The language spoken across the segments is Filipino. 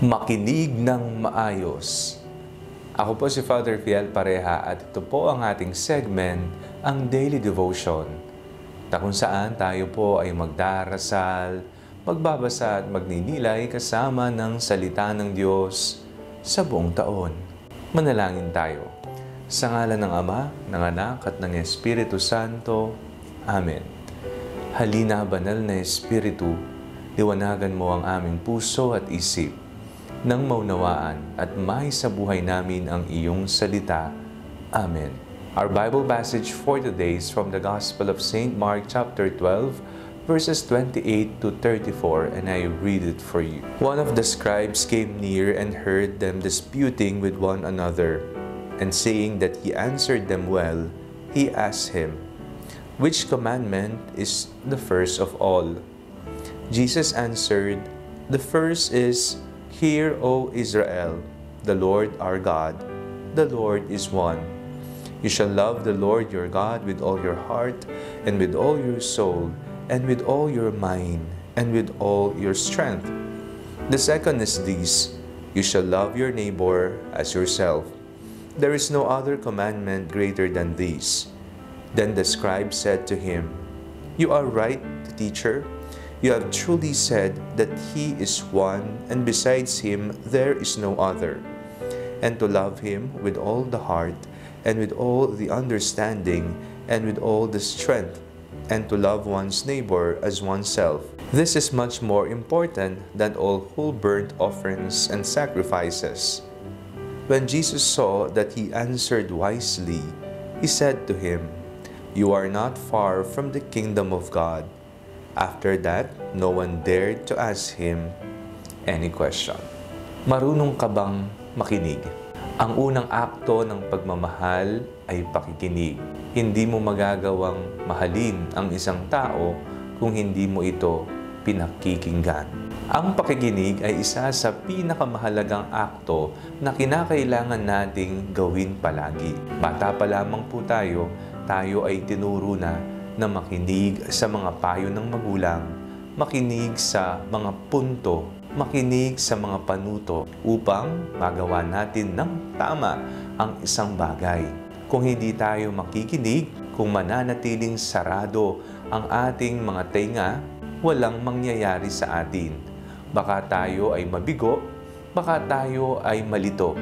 Makinig ng maayos. Ako po si Father Fiel Pareha at ito po ang ating segment, ang Daily Devotion, na kung saan tayo po ay magdarasal, magbabasa at magninilay kasama ng salita ng Diyos sa buong taon. Manalangin tayo. Sa ngalan ng Ama, ng Anak at ng Espiritu Santo. Amen. Halina, banal na Espiritu, liwanagan mo ang aming puso at isip, nang maunawaan at may sa buhay namin ang iyong salita. Amen. Our Bible passage for today is from the Gospel of St. Mark chapter 12, verses 28 to 34, and I read it for you. One of the scribes came near and heard them disputing with one another, and seeing that he answered them well, he asked him, "Which commandment is the first of all?" Jesus answered, "The first is, Hear, O Israel, the Lord our God, the Lord is one. You shall love the Lord your God with all your heart, and with all your soul, and with all your mind, and with all your strength. The second is this, you shall love your neighbor as yourself. There is no other commandment greater than these." Then the scribe said to him, "You are right, teacher. You have truly said that He is one, and besides Him there is no other. And to love Him with all the heart, and with all the understanding, and with all the strength, and to love one's neighbor as oneself. This is much more important than all whole burnt offerings and sacrifices." When Jesus saw that he answered wisely, He said to him, "You are not far from the kingdom of God." After that, no one dared to ask him any question. Marunong ka bang makinig? Ang unang akto ng pagmamahal ay pakikinig. Hindi mo magagawang mahalin ang isang tao kung hindi mo ito pinakikinggan. Ang pakikinig ay isa sa pinakamahalagang akto na kinakailangan nating gawin palagi. Bata pa lamang po tayo ay tinuro na makinig sa mga payo ng magulang, makinig sa mga punto, makinig sa mga panuto upang magawa natin ng tama ang isang bagay. Kung hindi tayo makikinig, kung mananatiling sarado ang ating mga tenga, walang mangyayari sa atin. Baka tayo ay mabigo, baka tayo ay malito,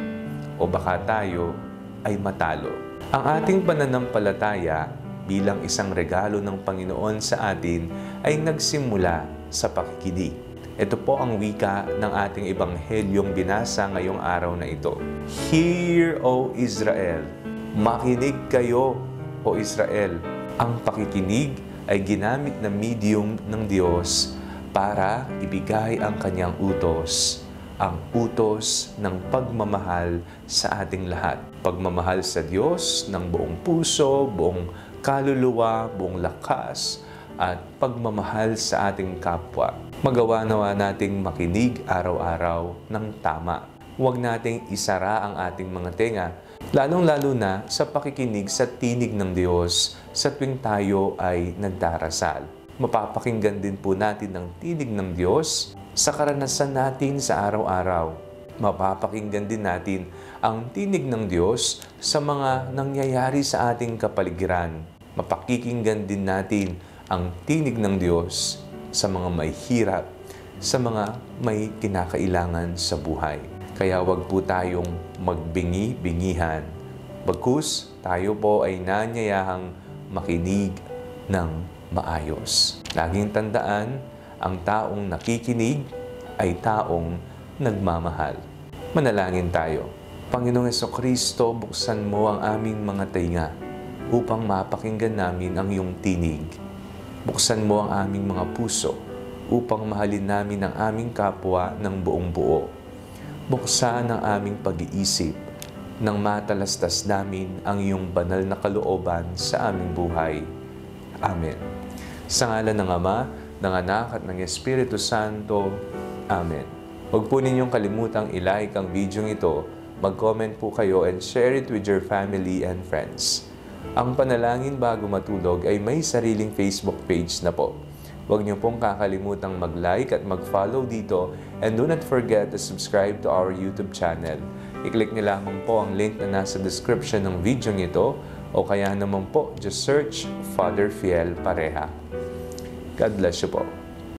o baka tayo ay matalo. Ang ating pananampalataya bilang isang regalo ng Panginoon sa atin ay nagsimula sa pakikinig. Ito po ang wika ng ating ebanghelyong binasa ngayong araw na ito. Hear, O Israel! Makinig kayo, O Israel! Ang pakikinig ay ginamit na medium ng Diyos para ibigay ang kanyang utos, ang utos ng pagmamahal sa ating lahat. Pagmamahal sa Diyos ng buong puso, buong kaluluwa, buong lakas, at pagmamahal sa ating kapwa. Magawa nawa nating makinig araw-araw ng tama. Huwag nating isara ang ating mga tenga, lalong-lalo na sa pakikinig sa tinig ng Diyos sa tuwing tayo ay nagdarasal. Mapapakinggan din po natin ang tinig ng Diyos sa karanasan natin sa araw-araw. Mapapakinggan din natin ang tinig ng Diyos sa mga nangyayari sa ating kapaligiran. Mapakikinggan din natin ang tinig ng Diyos sa mga may hirap, sa mga may kinakailangan sa buhay. Kaya wag po tayong magbingi-bingihan. Bagkus, tayo po ay nanyayahang makinig ng maayos. Laging tandaan, ang taong nakikinig ay taong nagmamahal. Manalangin tayo. Panginoong Jesucristo, buksan mo ang aming mga tainga upang mapakinggan namin ang iyong tinig. Buksan mo ang aming mga puso upang mahalin namin ang aming kapwa ng buong buo. Buksan ang aming pag-iisip nang matalastas namin ang iyong banal na kalooban sa aming buhay. Amen. Sa ngalan ng Ama, ng Anak at ng Espiritu Santo. Amen. Huwag po ninyong kalimutang i-like ang video ito, mag-comment po kayo and share it with your family and friends. Ang Panalangin Bago Matulog ay may sariling Facebook page na po. Huwag niyo pong kakalimutang mag-like at mag-follow dito, and do not forget to subscribe to our YouTube channel. I-click niyo lamang po ang link na nasa description ng video nito, o kaya naman po, just search Father Fiel Pareha. God bless you po.